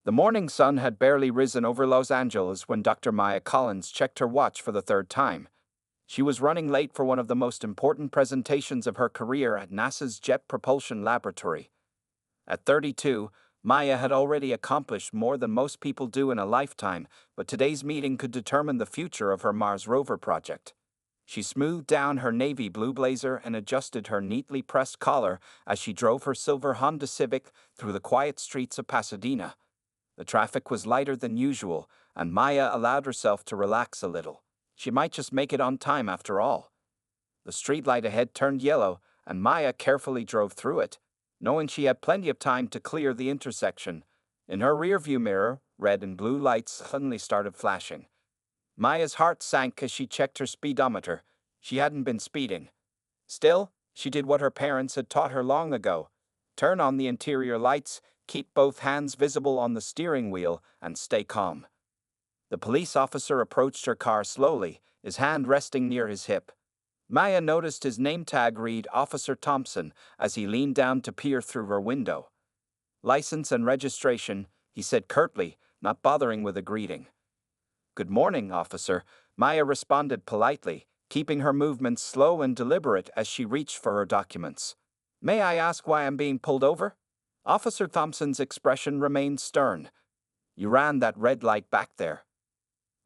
The morning sun had barely risen over Los Angeles when Dr. Maya Collins checked her watch for the third time. She was running late for one of the most important presentations of her career at NASA's Jet Propulsion Laboratory. At 32, Maya had already accomplished more than most people do in a lifetime, but today's meeting could determine the future of her Mars rover project. She smoothed down her navy blue blazer and adjusted her neatly pressed collar as she drove her silver Honda Civic through the quiet streets of Pasadena. The traffic was lighter than usual, and Maya allowed herself to relax a little. She might just make it on time after all. The streetlight ahead turned yellow, and Maya carefully drove through it, knowing she had plenty of time to clear the intersection. In her rearview mirror, red and blue lights suddenly started flashing. Maya's heart sank as she checked her speedometer. She hadn't been speeding. Still, she did what her parents had taught her long ago. Turn on the interior lights, keep both hands visible on the steering wheel, and stay calm. The police officer approached her car slowly, his hand resting near his hip. Maya noticed his name tag read Officer Thompson as he leaned down to peer through her window. "License and registration," he said curtly, not bothering with a greeting. "Good morning, officer," Maya responded politely, keeping her movements slow and deliberate as she reached for her documents. "May I ask why I'm being pulled over?" Officer Thompson's expression remained stern. "You ran that red light back there."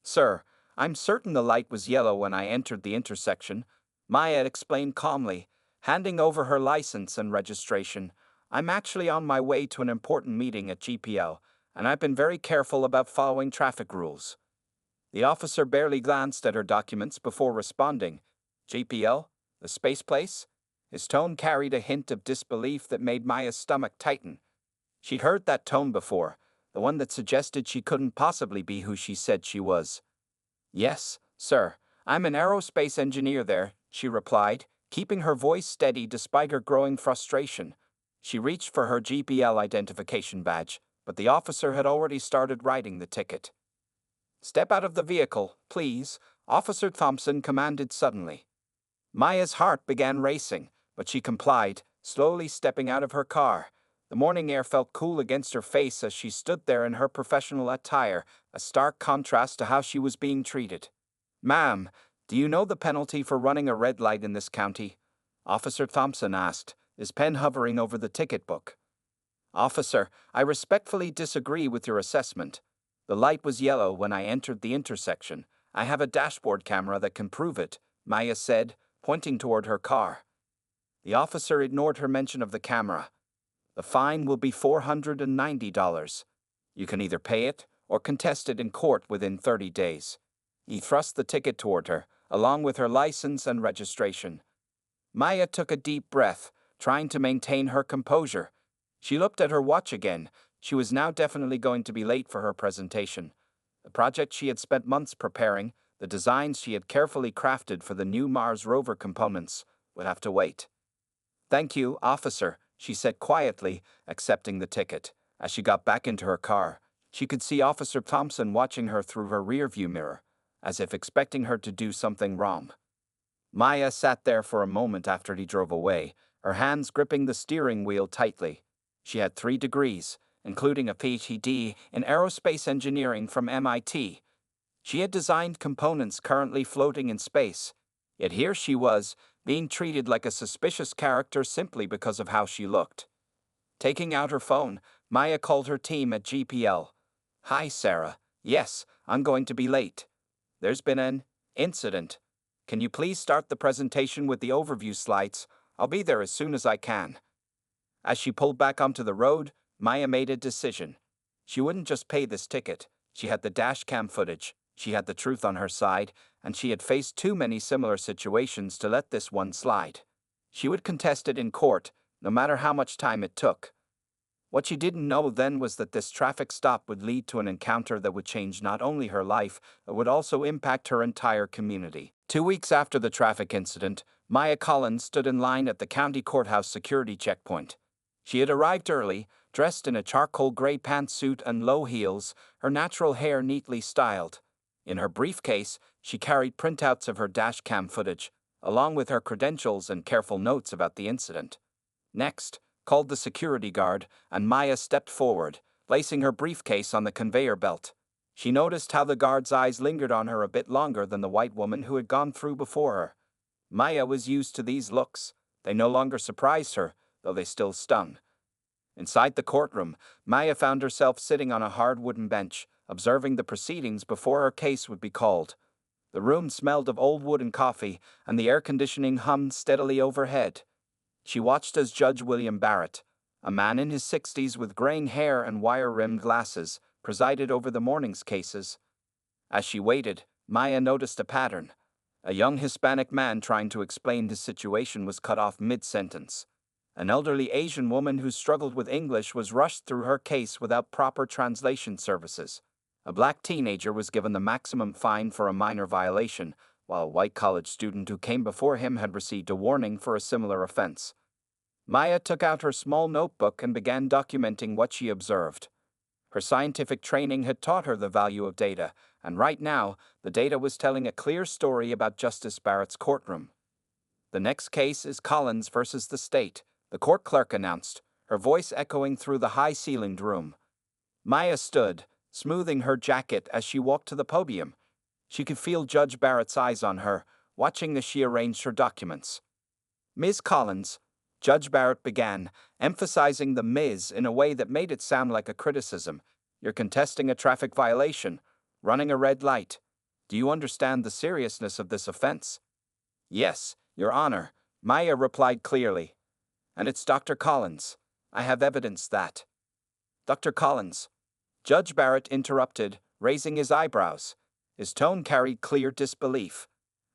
"Sir, I'm certain the light was yellow when I entered the intersection," Maya explained calmly, handing over her license and registration. "I'm actually on my way to an important meeting at GPL, and I've been very careful about following traffic rules." The officer barely glanced at her documents before responding. "GPL? The space place?" His tone carried a hint of disbelief that made Maya's stomach tighten. She'd heard that tone before, the one that suggested she couldn't possibly be who she said she was. "Yes, sir, I'm an aerospace engineer there," she replied, keeping her voice steady despite her growing frustration. She reached for her GPL identification badge, but the officer had already started writing the ticket. "Step out of the vehicle, please," Officer Thompson commanded suddenly. Maya's heart began racing, but she complied, slowly stepping out of her car. The morning air felt cool against her face as she stood there in her professional attire, a stark contrast to how she was being treated. "Ma'am, do you know the penalty for running a red light in this county?" Officer Thompson asked, his pen hovering over the ticket book. "Officer, I respectfully disagree with your assessment. The light was yellow when I entered the intersection. I have a dashboard camera that can prove it," Maya said, pointing toward her car. The officer ignored her mention of the camera. "The fine will be $490. You can either pay it or contest it in court within 30 days. He thrust the ticket toward her, along with her license and registration. Maya took a deep breath, trying to maintain her composure. She looked at her watch again. She was now definitely going to be late for her presentation. The project she had spent months preparing, the designs she had carefully crafted for the new Mars rover components, would have to wait. "Thank you, officer," she said quietly, accepting the ticket. As she got back into her car, she could see Officer Thompson watching her through her rearview mirror, as if expecting her to do something wrong. Maya sat there for a moment after he drove away, her hands gripping the steering wheel tightly. She had 3 degrees, including a PhD in aerospace engineering from MIT. She had designed components currently floating in space, yet here she was, being treated like a suspicious character simply because of how she looked. Taking out her phone, Maya called her team at GPL. "Hi, Sarah. Yes, I'm going to be late. There's been an incident. Can you please start the presentation with the overview slides? I'll be there as soon as I can." As she pulled back onto the road, Maya made a decision. She wouldn't just pay this ticket. She had the dash cam footage, she had the truth on her side, and she had faced too many similar situations to let this one slide. She would contest it in court, no matter how much time it took. What she didn't know then was that this traffic stop would lead to an encounter that would change not only her life, but would also impact her entire community. 2 weeks after the traffic incident, Maya Collins stood in line at the county courthouse security checkpoint. She had arrived early, dressed in a charcoal gray pantsuit and low heels, her natural hair neatly styled. In her briefcase, she carried printouts of her dash cam footage, along with her credentials and careful notes about the incident. Next, called the security guard, and Maya stepped forward, placing her briefcase on the conveyor belt. She noticed how the guard's eyes lingered on her a bit longer than the white woman who had gone through before her. Maya was used to these looks. They no longer surprised her, though they still stung. Inside the courtroom, Maya found herself sitting on a hard wooden bench, observing the proceedings before her case would be called. The room smelled of old wood and coffee, and the air conditioning hummed steadily overhead. She watched as Judge William Barrett, a man in his 60s with graying hair and wire-rimmed glasses, presided over the morning's cases. As she waited, Maya noticed a pattern. A young Hispanic man trying to explain his situation was cut off mid-sentence. An elderly Asian woman who struggled with English was rushed through her case without proper translation services. A black teenager was given the maximum fine for a minor violation, while a white college student who came before him had received a warning for a similar offense. Maya took out her small notebook and began documenting what she observed. Her scientific training had taught her the value of data, and right now, the data was telling a clear story about Justice Barrett's courtroom. "The next case is Collins versus the state," the court clerk announced, her voice echoing through the high-ceilinged room. Maya stood, smoothing her jacket as she walked to the podium. She could feel Judge Barrett's eyes on her, watching as she arranged her documents. "Ms. Collins," Judge Barrett began, emphasizing the "Ms." in a way that made it sound like a criticism. "You're contesting a traffic violation, running a red light. Do you understand the seriousness of this offense?" "Yes, Your Honor," Maya replied clearly. "And it's Dr. Collins. I have evidence that." "Dr. Collins," Judge Barrett interrupted, raising his eyebrows. His tone carried clear disbelief.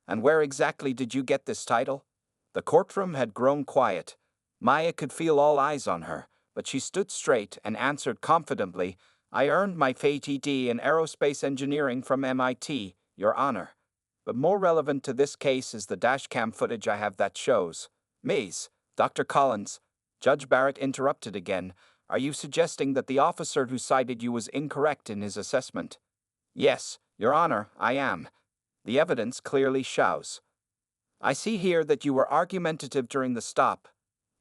"And where exactly did you get this title?" The courtroom had grown quiet. Maya could feel all eyes on her, but she stood straight and answered confidently, "I earned my PhD in aerospace engineering from MIT, Your Honor. But more relevant to this case is the dashcam footage I have that shows." "Ms. Dr. Collins," Judge Barrett interrupted again, "are you suggesting that the officer who cited you was incorrect in his assessment?" "Yes, Your Honor, I am. The evidence clearly shows." "I see here that you were argumentative during the stop,"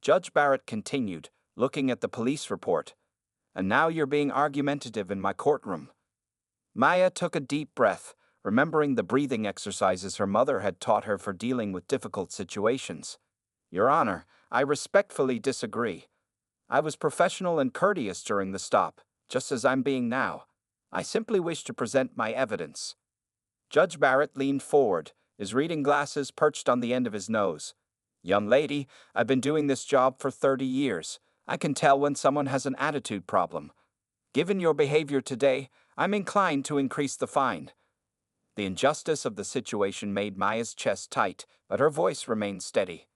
Judge Barrett continued, looking at the police report. "And now you're being argumentative in my courtroom." Maya took a deep breath, remembering the breathing exercises her mother had taught her for dealing with difficult situations. "Your Honor, I respectfully disagree. I was professional and courteous during the stop, just as I'm being now. I simply wish to present my evidence." Judge Barrett leaned forward, his reading glasses perched on the end of his nose. "Young lady, I've been doing this job for 30 years. I can tell when someone has an attitude problem. Given your behavior today, I'm inclined to increase the fine." The injustice of the situation made Maya's chest tight, but her voice remained steady.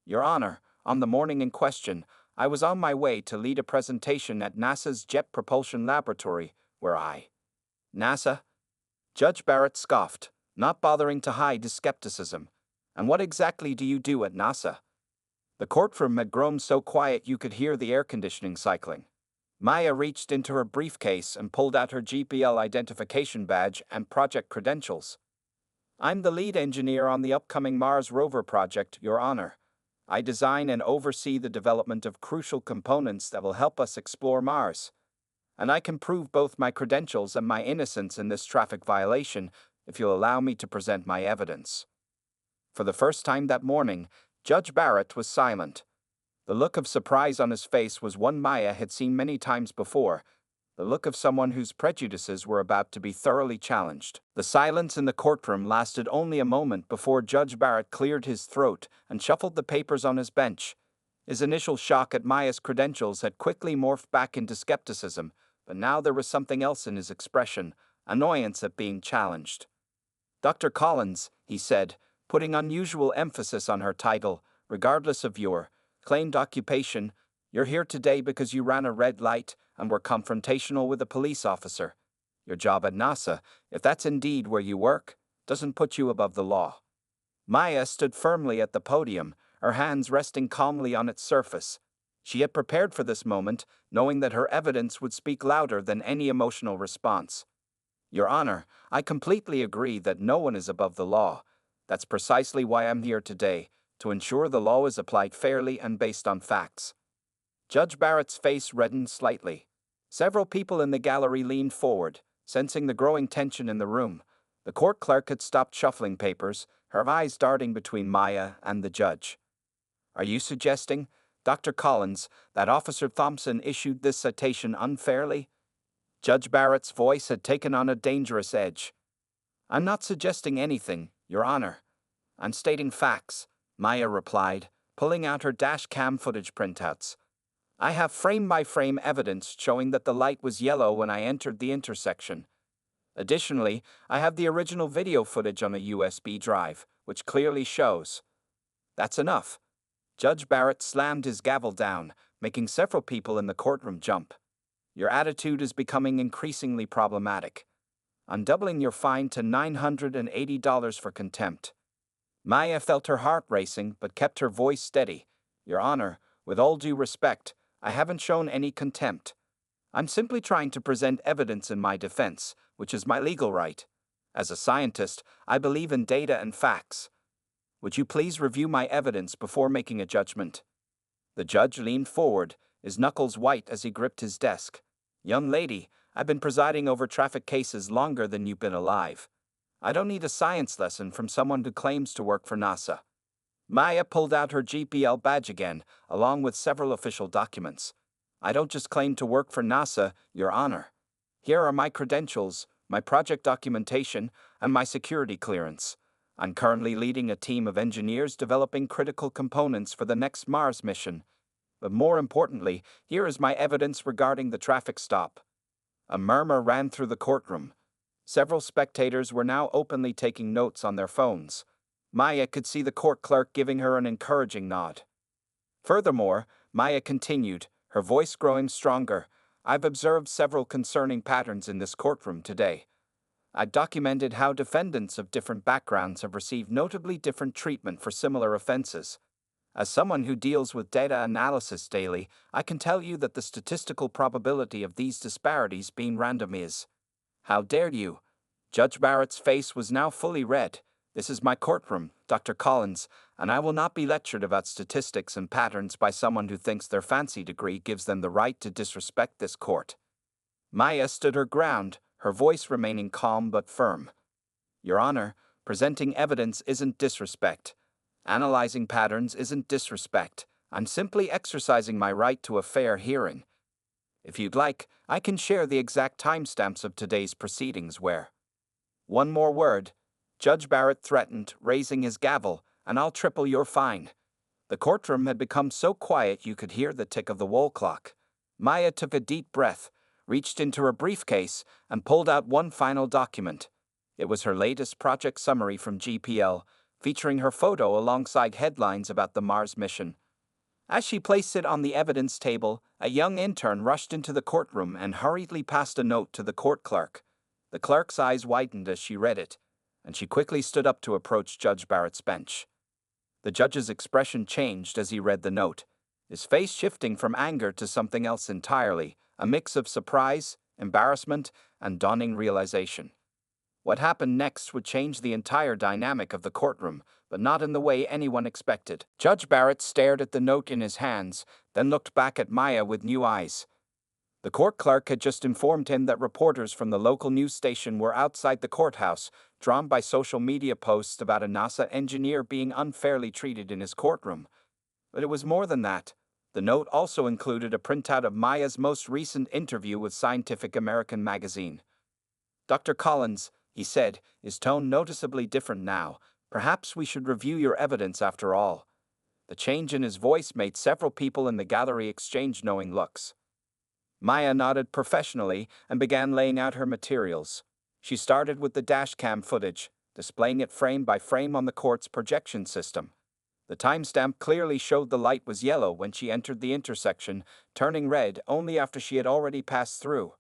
"Your Honor, on the morning in question, I was on my way to lead a presentation at NASA's Jet Propulsion Laboratory, where NASA? Judge Barrett scoffed, not bothering to hide his skepticism. "And what exactly do you do at NASA?" The courtroom had grown so quiet you could hear the air conditioning cycling. Maya reached into her briefcase and pulled out her GPL identification badge and project credentials. "I'm the lead engineer on the upcoming Mars rover project, Your Honor. I design and oversee the development of crucial components that will help us explore Mars. And I can prove both my credentials and my innocence in this traffic violation if you'll allow me to present my evidence." For the first time that morning, Judge Barrett was silent. The look of surprise on his face was one Maya had seen many times before, the look of someone whose prejudices were about to be thoroughly challenged. The silence in the courtroom lasted only a moment before Judge Barrett cleared his throat and shuffled the papers on his bench. His initial shock at Maya's credentials had quickly morphed back into skepticism, but now there was something else in his expression, annoyance at being challenged. "Dr. Collins," he said, putting unusual emphasis on her title, "regardless of your claimed occupation, you're here today because you ran a red light and were confrontational with a police officer. Your job at NASA, if that's indeed where you work, doesn't put you above the law." Maya stood firmly at the podium, her hands resting calmly on its surface. She had prepared for this moment, knowing that her evidence would speak louder than any emotional response. "Your Honor, I completely agree that no one is above the law. That's precisely why I'm here today, to ensure the law is applied fairly and based on facts." Judge Barrett's face reddened slightly. Several people in the gallery leaned forward, sensing the growing tension in the room. The court clerk had stopped shuffling papers, her eyes darting between Maya and the judge. Are you suggesting, Dr. Collins, that Officer Thompson issued this citation unfairly? Judge Barrett's voice had taken on a dangerous edge. I'm not suggesting anything, Your Honor. I'm stating facts, Maya replied, pulling out her dash cam footage printouts. I have frame-by-frame evidence showing that the light was yellow when I entered the intersection. Additionally, I have the original video footage on a USB drive, which clearly shows. That's enough. Judge Barrett slammed his gavel down, making several people in the courtroom jump. Your attitude is becoming increasingly problematic. I'm doubling your fine to $980 for contempt. Maya felt her heart racing but kept her voice steady. Your Honor, with all due respect, I haven't shown any contempt. I'm simply trying to present evidence in my defense, which is my legal right. As a scientist, I believe in data and facts. Would you please review my evidence before making a judgment? The judge leaned forward, his knuckles white as he gripped his desk. Young lady, I've been presiding over traffic cases longer than you've been alive. I don't need a science lesson from someone who claims to work for NASA. Maya pulled out her GPL badge again, along with several official documents. I don't just claim to work for NASA, Your Honor. Here are my credentials, my project documentation, and my security clearance. I'm currently leading a team of engineers developing critical components for the next Mars mission. But more importantly, here is my evidence regarding the traffic stop. A murmur ran through the courtroom. Several spectators were now openly taking notes on their phones. Maya could see the court clerk giving her an encouraging nod. Furthermore, Maya continued, her voice growing stronger, I've observed several concerning patterns in this courtroom today. I documented how defendants of different backgrounds have received notably different treatment for similar offenses. As someone who deals with data analysis daily, I can tell you that the statistical probability of these disparities being random is. How dare you? Judge Barrett's face was now fully red. This is my courtroom, Dr. Collins, and I will not be lectured about statistics and patterns by someone who thinks their fancy degree gives them the right to disrespect this court. Maya stood her ground, her voice remaining calm but firm. Your Honor, presenting evidence isn't disrespect. Analyzing patterns isn't disrespect. I'm simply exercising my right to a fair hearing. If you'd like, I can share the exact timestamps of today's proceedings where. One more word, Judge Barrett threatened, raising his gavel, and I'll triple your fine. The courtroom had become so quiet you could hear the tick of the wall clock. Maya took a deep breath, reached into her briefcase, and pulled out one final document. It was her latest project summary from GPL, featuring her photo alongside headlines about the Mars mission. As she placed it on the evidence table, a young intern rushed into the courtroom and hurriedly passed a note to the court clerk. The clerk's eyes widened as she read it, and she quickly stood up to approach Judge Barrett's bench. The judge's expression changed as he read the note, his face shifting from anger to something else entirely, a mix of surprise, embarrassment, and dawning realization. What happened next would change the entire dynamic of the courtroom, but not in the way anyone expected. Judge Barrett stared at the note in his hands, then looked back at Maya with new eyes. The court clerk had just informed him that reporters from the local news station were outside the courthouse, drawn by social media posts about a NASA engineer being unfairly treated in his courtroom. But it was more than that. The note also included a printout of Maya's most recent interview with Scientific American magazine. Dr. Collins, he said, his tone noticeably different now. Perhaps we should review your evidence after all. The change in his voice made several people in the gallery exchange knowing looks. Maya nodded professionally and began laying out her materials. She started with the dashcam footage, displaying it frame by frame on the court's projection system. The timestamp clearly showed the light was yellow when she entered the intersection, turning red only after she had already passed through.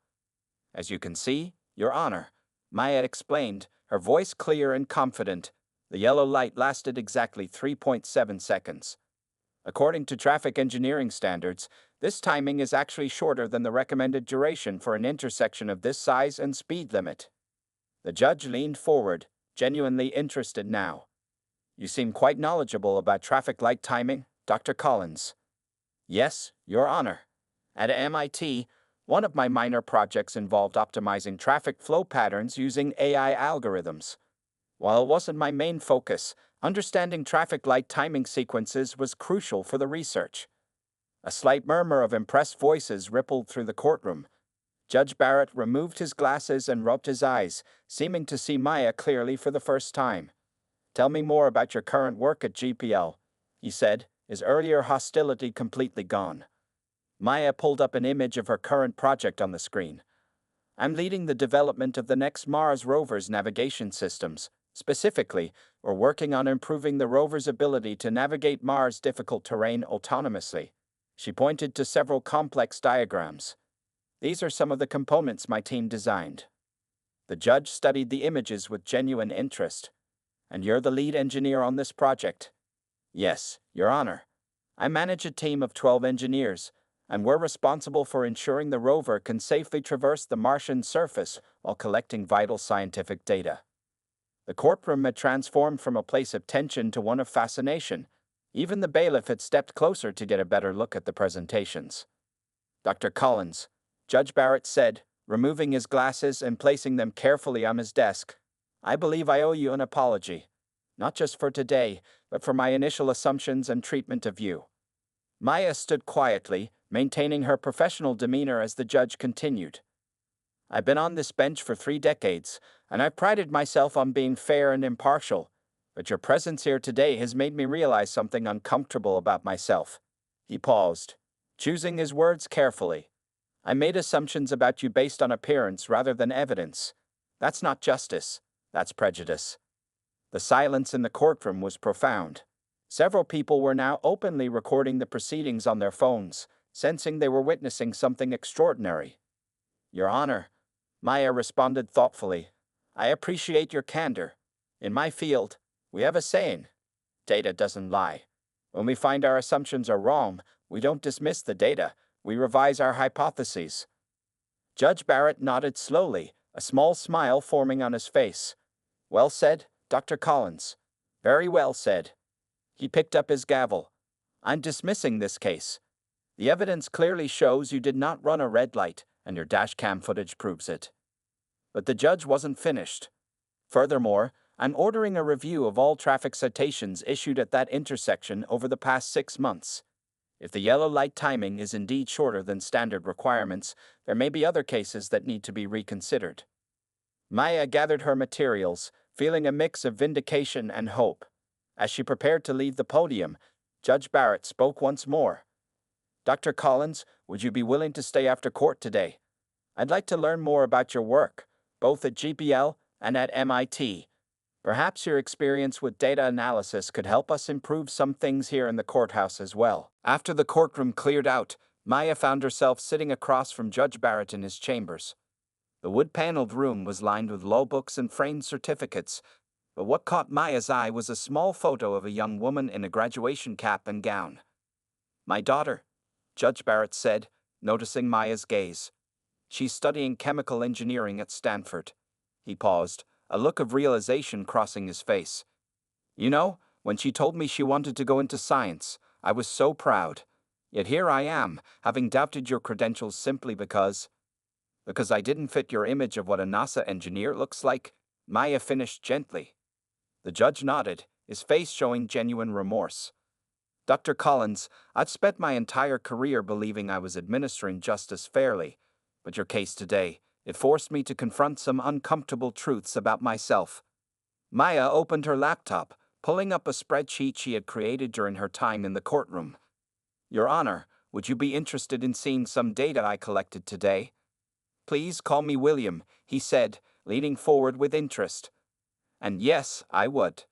As you can see, Your Honor, Maya explained, her voice clear and confident, the yellow light lasted exactly 3.7 seconds. According to traffic engineering standards, this timing is actually shorter than the recommended duration for an intersection of this size and speed limit. The judge leaned forward, genuinely interested now. You seem quite knowledgeable about traffic light timing, Dr. Collins. Yes, Your Honor. At MIT, One of my minor projects involved optimizing traffic flow patterns using AI algorithms. While it wasn't my main focus, understanding traffic light timing sequences was crucial for the research. A slight murmur of impressed voices rippled through the courtroom. Judge Barrett removed his glasses and rubbed his eyes, seeming to see Maya clearly for the first time. "Tell me more about your current work at GPL," he said, his earlier hostility completely gone. Maya pulled up an image of her current project on the screen. "I'm leading the development of the next Mars rover's navigation systems. Specifically, we're working on improving the rover's ability to navigate Mars' difficult terrain autonomously." She pointed to several complex diagrams. "These are some of the components my team designed." The judge studied the images with genuine interest. "And you're the lead engineer on this project?" "Yes, Your Honor. I manage a team of 12 engineers, and we're responsible for ensuring the rover can safely traverse the Martian surface while collecting vital scientific data." The courtroom had transformed from a place of tension to one of fascination. Even the bailiff had stepped closer to get a better look at the presentations. "Dr. Collins," Judge Barrett said, removing his glasses and placing them carefully on his desk, "I believe I owe you an apology. Not just for today, but for my initial assumptions and treatment of you." Maya stood quietly, maintaining her professional demeanor as the judge continued. "I've been on this bench for 3 decades, and I've prided myself on being fair and impartial, but your presence here today has made me realize something uncomfortable about myself." He paused, choosing his words carefully. "I made assumptions about you based on appearance rather than evidence. That's not justice, that's prejudice." The silence in the courtroom was profound. Several people were now openly recording the proceedings on their phones, sensing they were witnessing something extraordinary. "Your Honor," Maya responded thoughtfully, "I appreciate your candor. In my field, we have a saying: data doesn't lie. When we find our assumptions are wrong, we don't dismiss the data, we revise our hypotheses." Judge Barrett nodded slowly, a small smile forming on his face. "Well said, Dr. Collins. Very well said." He picked up his gavel. "I'm dismissing this case. The evidence clearly shows you did not run a red light, and your dashcam footage proves it." But the judge wasn't finished. "Furthermore, I'm ordering a review of all traffic citations issued at that intersection over the past 6 months. If the yellow light timing is indeed shorter than standard requirements, there may be other cases that need to be reconsidered." Maya gathered her materials, feeling a mix of vindication and hope. As she prepared to leave the podium, Judge Barrett spoke once more. "Dr. Collins, would you be willing to stay after court today? I'd like to learn more about your work, both at GPL and at MIT. Perhaps your experience with data analysis could help us improve some things here in the courthouse as well." After the courtroom cleared out, Maya found herself sitting across from Judge Barrett in his chambers. The wood-paneled room was lined with law books and framed certificates, but what caught Maya's eye was a small photo of a young woman in a graduation cap and gown. "My daughter," Judge Barrett said, noticing Maya's gaze. "She's studying chemical engineering at Stanford." He paused, a look of realization crossing his face. "You know, when she told me she wanted to go into science, I was so proud. Yet here I am, having doubted your credentials simply because I didn't fit your image of what a NASA engineer looks like," Maya finished gently. The judge nodded, his face showing genuine remorse. "Dr. Collins, I've spent my entire career believing I was administering justice fairly, but your case today, it forced me to confront some uncomfortable truths about myself." Maya opened her laptop, pulling up a spreadsheet she had created during her time in the courtroom. "Your Honor, would you be interested in seeing some data I collected today?" "Please call me William," he said, leaning forward with interest. "And yes, I would."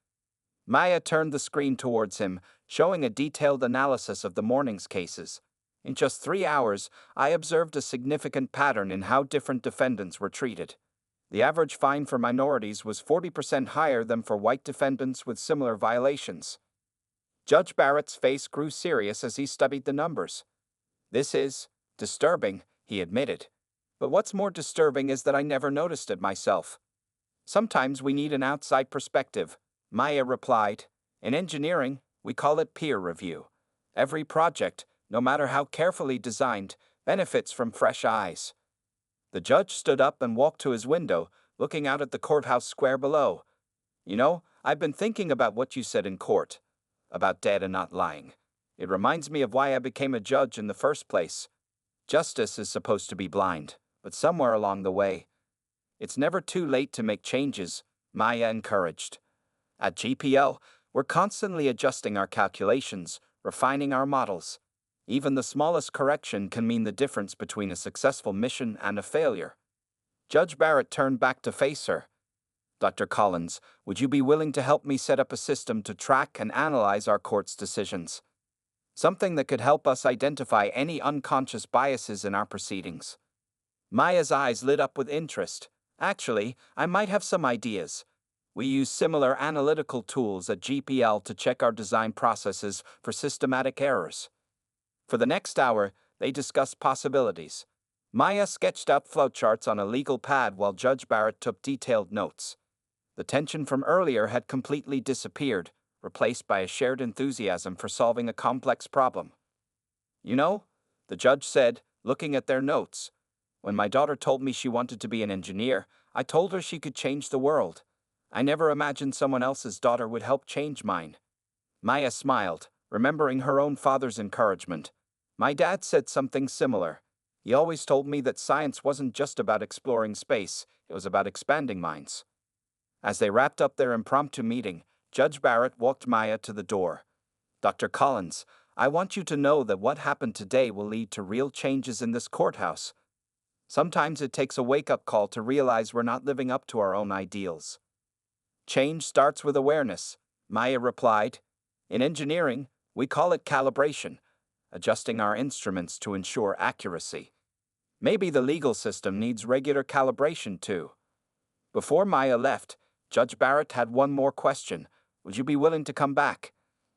Maya turned the screen towards him, showing a detailed analysis of the morning's cases. "In just 3 hours, I observed a significant pattern in how different defendants were treated. The average fine for minorities was 40% higher than for white defendants with similar violations." Judge Barrett's face grew serious as he studied the numbers. "This is disturbing," he admitted. "But what's more disturbing is that I never noticed it myself." "Sometimes we need an outside perspective," Maya replied. "In engineering, we call it peer review. Every project, no matter how carefully designed, benefits from fresh eyes. The judge stood up and walked to his window, looking out at the courthouse square below. You know, I've been thinking about what you said in court, about data not lying. It reminds me of why I became a judge in the first place. Justice is supposed to be blind, but somewhere along the way, it's never too late to make changes, Maya encouraged. At GPL, we're constantly adjusting our calculations, refining our models. Even the smallest correction can mean the difference between a successful mission and a failure. Judge Barrett turned back to face her. Dr. Collins, would you be willing to help me set up a system to track and analyze our court's decisions? Something that could help us identify any unconscious biases in our proceedings. Maya's eyes lit up with interest. Actually, I might have some ideas. We use similar analytical tools at GPL to check our design processes for systematic errors. For the next hour, they discussed possibilities. Maya sketched out flowcharts on a legal pad while Judge Barrett took detailed notes. The tension from earlier had completely disappeared, replaced by a shared enthusiasm for solving a complex problem. You know, the judge said, looking at their notes, when my daughter told me she wanted to be an engineer, I told her she could change the world. I never imagined someone else's daughter would help change mine. Maya smiled, remembering her own father's encouragement. My dad said something similar. He always told me that science wasn't just about exploring space, it was about expanding minds. As they wrapped up their impromptu meeting, Judge Barrett walked Maya to the door. Dr. Collins, I want you to know that what happened today will lead to real changes in this courthouse. Sometimes it takes a wake-up call to realize we're not living up to our own ideals. Change starts with awareness, Maya replied. In engineering, we call it calibration, adjusting our instruments to ensure accuracy. Maybe the legal system needs regular calibration too. Before Maya left, Judge Barrett had one more question. Would you be willing to come back?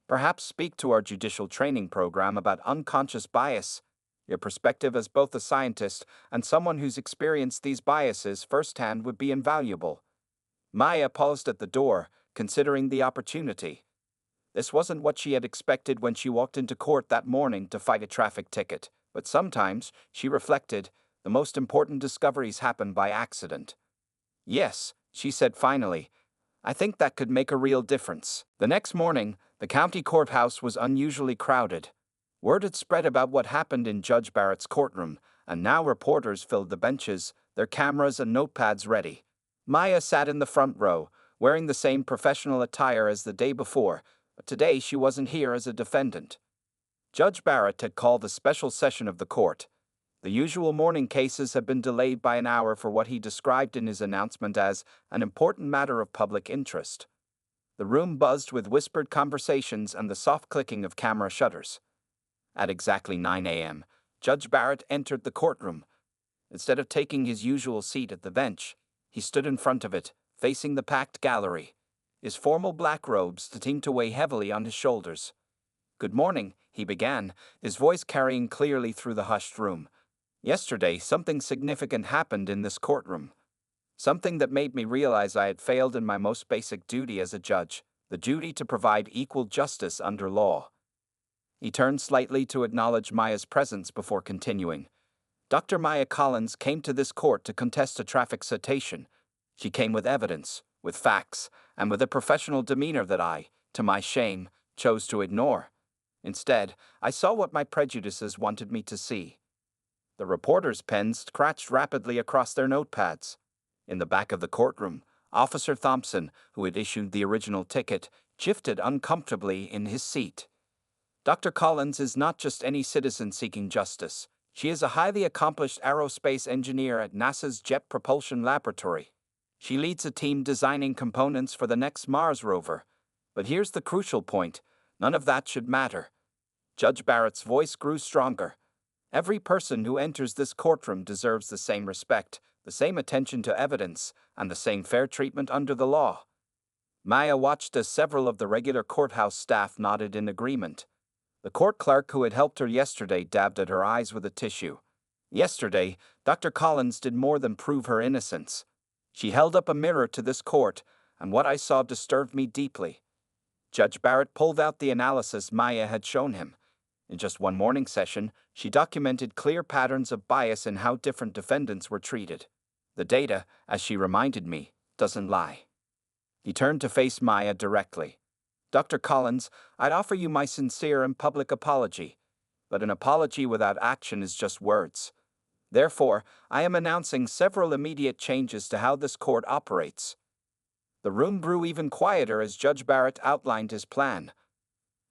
Perhaps speak to our judicial training program about unconscious bias. Your perspective as both a scientist and someone who's experienced these biases firsthand would be invaluable. Maya paused at the door, considering the opportunity. This wasn't what she had expected when she walked into court that morning to fight a traffic ticket, but sometimes, she reflected, the most important discoveries happen by accident. Yes, she said finally, I think that could make a real difference. The next morning, the county courthouse was unusually crowded. Word had spread about what happened in Judge Barrett's courtroom, and now reporters filled the benches, their cameras and notepads ready. Maya sat in the front row, wearing the same professional attire as the day before, but today she wasn't here as a defendant. Judge Barrett had called a special session of the court. The usual morning cases had been delayed by an hour for what he described in his announcement as an important matter of public interest. The room buzzed with whispered conversations and the soft clicking of camera shutters. At exactly 9 a.m., Judge Barrett entered the courtroom. Instead of taking his usual seat at the bench, he stood in front of it, facing the packed gallery. His formal black robes seemed to weigh heavily on his shoulders. Good morning, he began, his voice carrying clearly through the hushed room. Yesterday, something significant happened in this courtroom. Something that made me realize I had failed in my most basic duty as a judge, the duty to provide equal justice under law. He turned slightly to acknowledge Maya's presence before continuing. Dr. Maya Collins came to this court to contest a traffic citation. She came with evidence, with facts, and with a professional demeanor that I, to my shame, chose to ignore. Instead, I saw what my prejudices wanted me to see. The reporters' pens scratched rapidly across their notepads. In the back of the courtroom, Officer Thompson, who had issued the original ticket, shifted uncomfortably in his seat. Dr. Collins is not just any citizen seeking justice. She is a highly accomplished aerospace engineer at NASA's Jet Propulsion Laboratory. She leads a team designing components for the next Mars rover. But here's the crucial point. None of that should matter. Judge Barrett's voice grew stronger. Every person who enters this courtroom deserves the same respect, the same attention to evidence, and the same fair treatment under the law. Maya watched as several of the regular courthouse staff nodded in agreement. The court clerk who had helped her yesterday dabbed at her eyes with a tissue. Yesterday, Dr. Collins did more than prove her innocence. She held up a mirror to this court, and what I saw disturbed me deeply. Judge Barrett pulled out the analysis Maya had shown him. In just one morning session, she documented clear patterns of bias in how different defendants were treated. The data, as she reminded me, doesn't lie. He turned to face Maya directly. Dr. Collins, I'd offer you my sincere and public apology, but an apology without action is just words. Therefore, I am announcing several immediate changes to how this court operates. The room grew even quieter as Judge Barrett outlined his plan.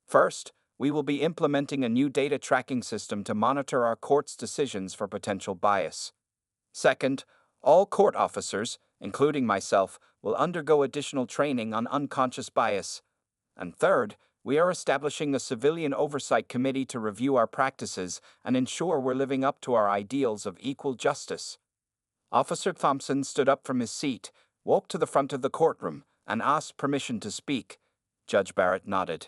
First, we will be implementing a new data tracking system to monitor our court's decisions for potential bias. Second, all court officers, including myself, will undergo additional training on unconscious bias. And third, we are establishing a civilian oversight committee to review our practices and ensure we're living up to our ideals of equal justice. Officer Thompson stood up from his seat, walked to the front of the courtroom, and asked permission to speak. Judge Barrett nodded.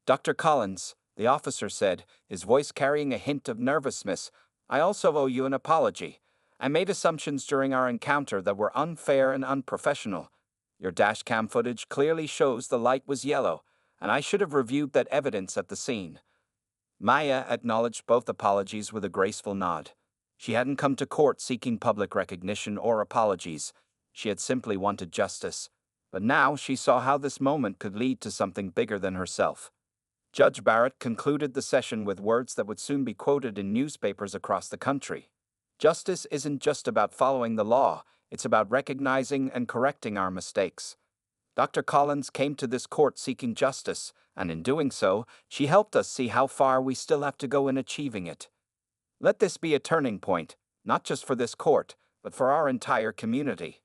Dr. Collins, the officer said, his voice carrying a hint of nervousness, I also owe you an apology. I made assumptions during our encounter that were unfair and unprofessional. Your dashcam footage clearly shows the light was yellow, and I should have reviewed that evidence at the scene. Maya acknowledged both apologies with a graceful nod. She hadn't come to court seeking public recognition or apologies. She had simply wanted justice. But now she saw how this moment could lead to something bigger than herself. Judge Barrett concluded the session with words that would soon be quoted in newspapers across the country. Justice isn't just about following the law, it's about recognizing and correcting our mistakes. Dr. Collins came to this court seeking justice, and in doing so, she helped us see how far we still have to go in achieving it. Let this be a turning point, not just for this court, but for our entire community.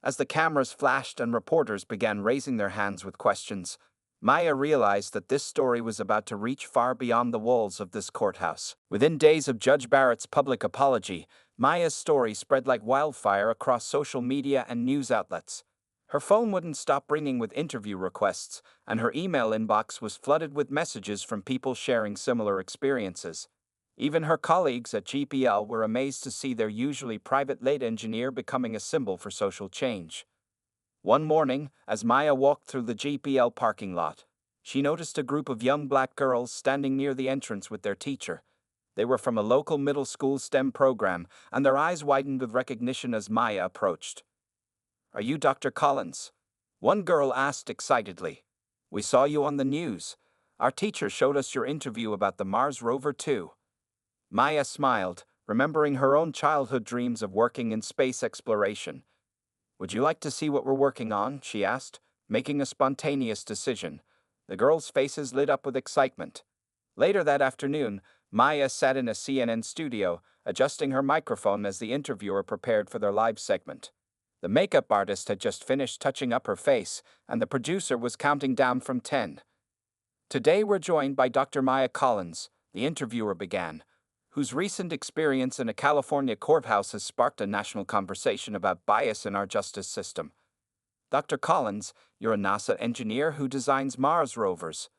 As the cameras flashed and reporters began raising their hands with questions, Maya realized that this story was about to reach far beyond the walls of this courthouse. Within days of Judge Barrett's public apology, Maya's story spread like wildfire across social media and news outlets. Her phone wouldn't stop ringing with interview requests, and her email inbox was flooded with messages from people sharing similar experiences. Even her colleagues at GPL were amazed to see their usually private lead engineer becoming a symbol for social change. One morning, as Maya walked through the GPL parking lot, she noticed a group of young black girls standing near the entrance with their teacher. They were from a local middle school STEM program, and their eyes widened with recognition as Maya approached. Are you Dr. Collins? One girl asked excitedly. We saw you on the news. Our teacher showed us your interview about the Mars rover too. Maya smiled, remembering her own childhood dreams of working in space exploration. Would you like to see what we're working on? She asked, making a spontaneous decision. The girls' faces lit up with excitement. Later that afternoon, Maya sat in a CNN studio, adjusting her microphone as the interviewer prepared for their live segment. The makeup artist had just finished touching up her face, and the producer was counting down from 10. Today we're joined by Dr. Maya Collins, the interviewer began, whose recent experience in a California courthouse has sparked a national conversation about bias in our justice system. Dr. Collins, you're a NASA engineer who designs Mars rovers.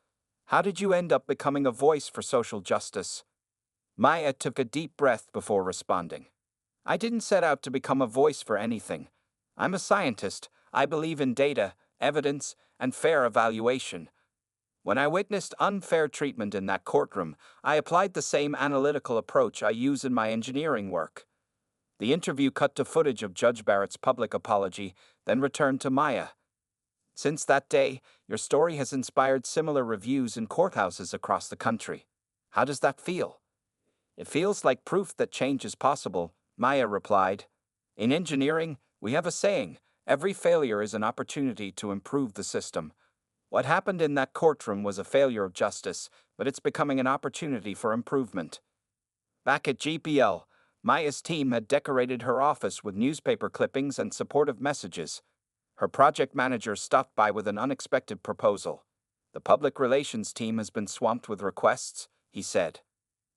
How did you end up becoming a voice for social justice? Maya took a deep breath before responding. I didn't set out to become a voice for anything. I'm a scientist. I believe in data, evidence, and fair evaluation. When I witnessed unfair treatment in that courtroom, I applied the same analytical approach I use in my engineering work. The interview cut to footage of Judge Barrett's public apology, then returned to Maya. Since that day, your story has inspired similar reviews in courthouses across the country. How does that feel? It feels like proof that change is possible, Maya replied. In engineering, we have a saying, every failure is an opportunity to improve the system. What happened in that courtroom was a failure of justice, but it's becoming an opportunity for improvement. Back at GPL, Maya's team had decorated her office with newspaper clippings and supportive messages. Her project manager stopped by with an unexpected proposal. The public relations team has been swamped with requests, he said.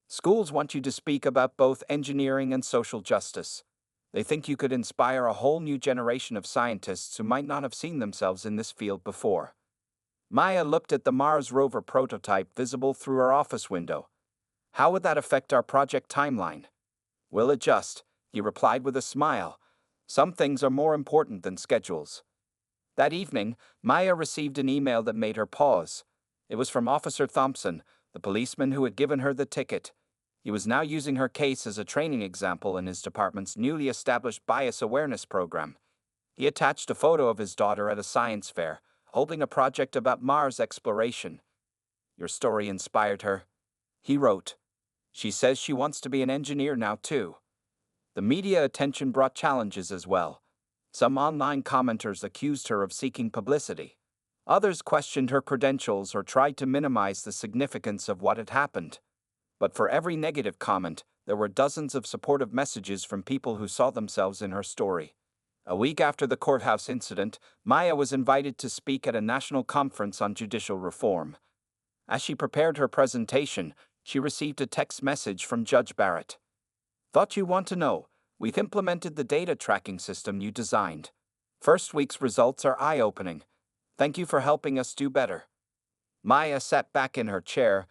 Schools want you to speak about both engineering and social justice. They think you could inspire a whole new generation of scientists who might not have seen themselves in this field before. Maya looked at the Mars rover prototype visible through her office window. How would that affect our project timeline? We'll adjust, he replied with a smile. Some things are more important than schedules. That evening, Maya received an email that made her pause. It was from Officer Thompson, the policeman who had given her the ticket. He was now using her case as a training example in his department's newly established bias awareness program. He attached a photo of his daughter at a science fair, holding a project about Mars exploration. "Your story inspired her," he wrote. "She says she wants to be an engineer now too." The media attention brought challenges as well. Some online commenters accused her of seeking publicity. Others questioned her credentials or tried to minimize the significance of what had happened. But for every negative comment, there were dozens of supportive messages from people who saw themselves in her story. A week after the courthouse incident, Maya was invited to speak at a national conference on judicial reform. As she prepared her presentation, she received a text message from Judge Barrett. "Thought you want to know. We've implemented the data tracking system you designed. First week's results are eye-opening. Thank you for helping us do better." Maya sat back in her chair,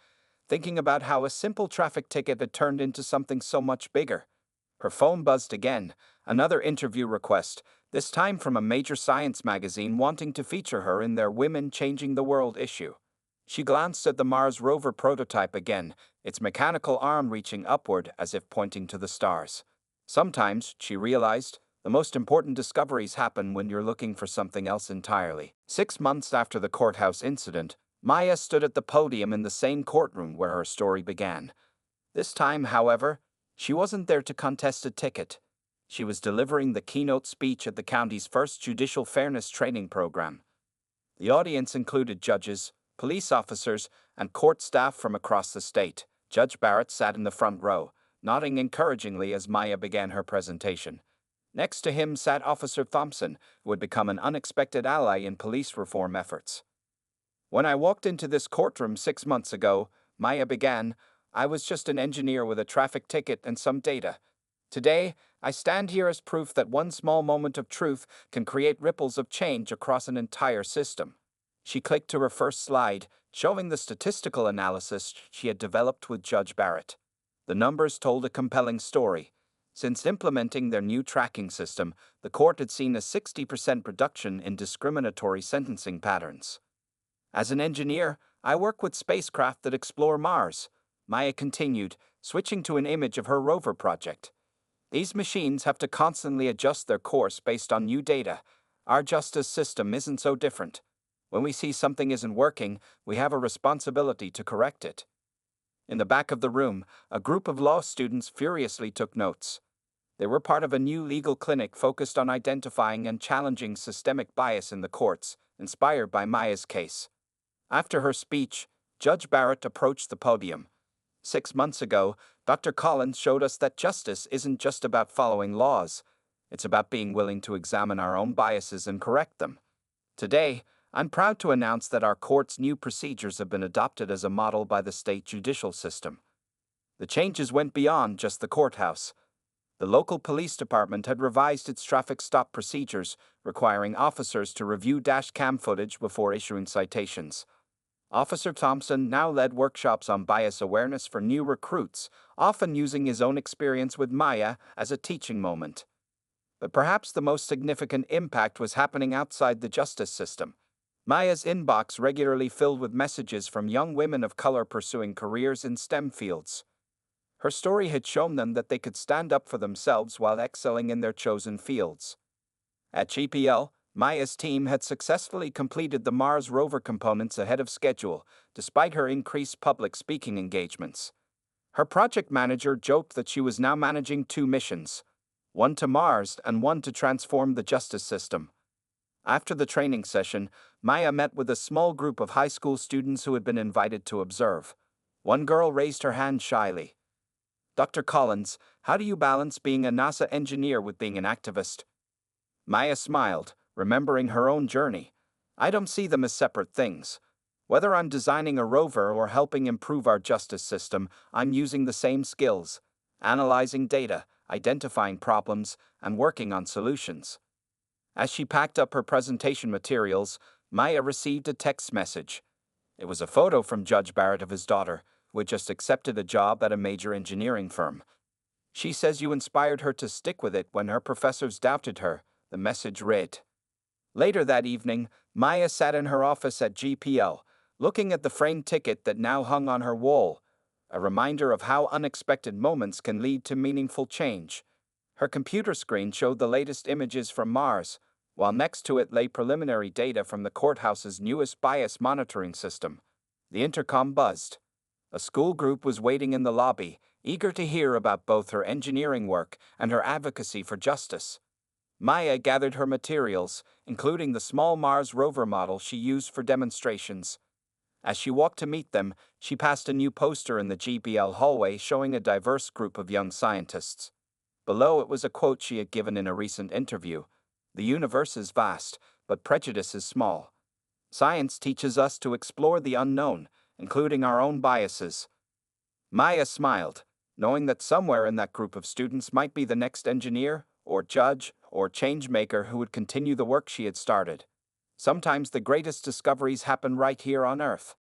thinking about how a simple traffic ticket had turned into something so much bigger. Her phone buzzed again, another interview request, this time from a major science magazine wanting to feature her in their Women Changing the World issue. She glanced at the Mars rover prototype again, its mechanical arm reaching upward as if pointing to the stars. Sometimes, she realized, the most important discoveries happen when you're looking for something else entirely. 6 months after the courthouse incident, Maya stood at the podium in the same courtroom where her story began. This time, however, she wasn't there to contest a ticket. She was delivering the keynote speech at the county's first judicial fairness training program. The audience included judges, police officers, and court staff from across the state. Judge Barrett sat in the front row, nodding encouragingly as Maya began her presentation. Next to him sat Officer Thompson, who had become an unexpected ally in police reform efforts. "When I walked into this courtroom 6 months ago," Maya began, "I was just an engineer with a traffic ticket and some data. Today, I stand here as proof that one small moment of truth can create ripples of change across an entire system." She clicked to her first slide, showing the statistical analysis she had developed with Judge Barrett. The numbers told a compelling story. Since implementing their new tracking system, the court had seen a 60% reduction in discriminatory sentencing patterns. "As an engineer, I work with spacecraft that explore Mars," Maya continued, switching to an image of her rover project. "These machines have to constantly adjust their course based on new data. Our justice system isn't so different. When we see something isn't working, we have a responsibility to correct it." In the back of the room, a group of law students furiously took notes. They were part of a new legal clinic focused on identifying and challenging systemic bias in the courts, inspired by Maya's case. After her speech, Judge Barrett approached the podium. 6 months ago, Dr. Collins showed us that justice isn't just about following laws. It's about being willing to examine our own biases and correct them. Today, I'm proud to announce that our court's new procedures have been adopted as a model by the state judicial system. The changes went beyond just the courthouse. The local police department had revised its traffic stop procedures, requiring officers to review dash cam footage before issuing citations. Officer Thompson now led workshops on bias awareness for new recruits, often using his own experience with Maya as a teaching moment. But perhaps the most significant impact was happening outside the justice system. Maya's inbox regularly filled with messages from young women of color pursuing careers in STEM fields. Her story had shown them that they could stand up for themselves while excelling in their chosen fields. At GPL, Maya's team had successfully completed the Mars rover components ahead of schedule, despite her increased public speaking engagements. Her project manager joked that she was now managing 2 missions, one to Mars and one to transform the justice system. After the training session, Maya met with a small group of high school students who had been invited to observe. One girl raised her hand shyly. "Dr. Collins, how do you balance being a NASA engineer with being an activist?" Maya smiled, remembering her own journey. "I don't see them as separate things. Whether I'm designing a rover or helping improve our justice system, I'm using the same skills: analyzing data, identifying problems, and working on solutions." As she packed up her presentation materials, Maya received a text message. It was a photo from Judge Barrett of his daughter, who had just accepted a job at a major engineering firm. "She says you inspired her to stick with it when her professors doubted her," the message read. Later that evening, Maya sat in her office at GPL, looking at the framed ticket that now hung on her wall, a reminder of how unexpected moments can lead to meaningful change. Her computer screen showed the latest images from Mars, while next to it lay preliminary data from the courthouse's newest bias monitoring system. The intercom buzzed. A school group was waiting in the lobby, eager to hear about both her engineering work and her advocacy for justice. Maya gathered her materials, including the small Mars rover model she used for demonstrations. As she walked to meet them, she passed a new poster in the GBL hallway showing a diverse group of young scientists. Below it was a quote she had given in a recent interview: "The universe is vast, but prejudice is small. Science teaches us to explore the unknown, including our own biases." Maya smiled, knowing that somewhere in that group of students might be the next engineer, or judge, or changemaker who would continue the work she had started. Sometimes the greatest discoveries happen right here on Earth.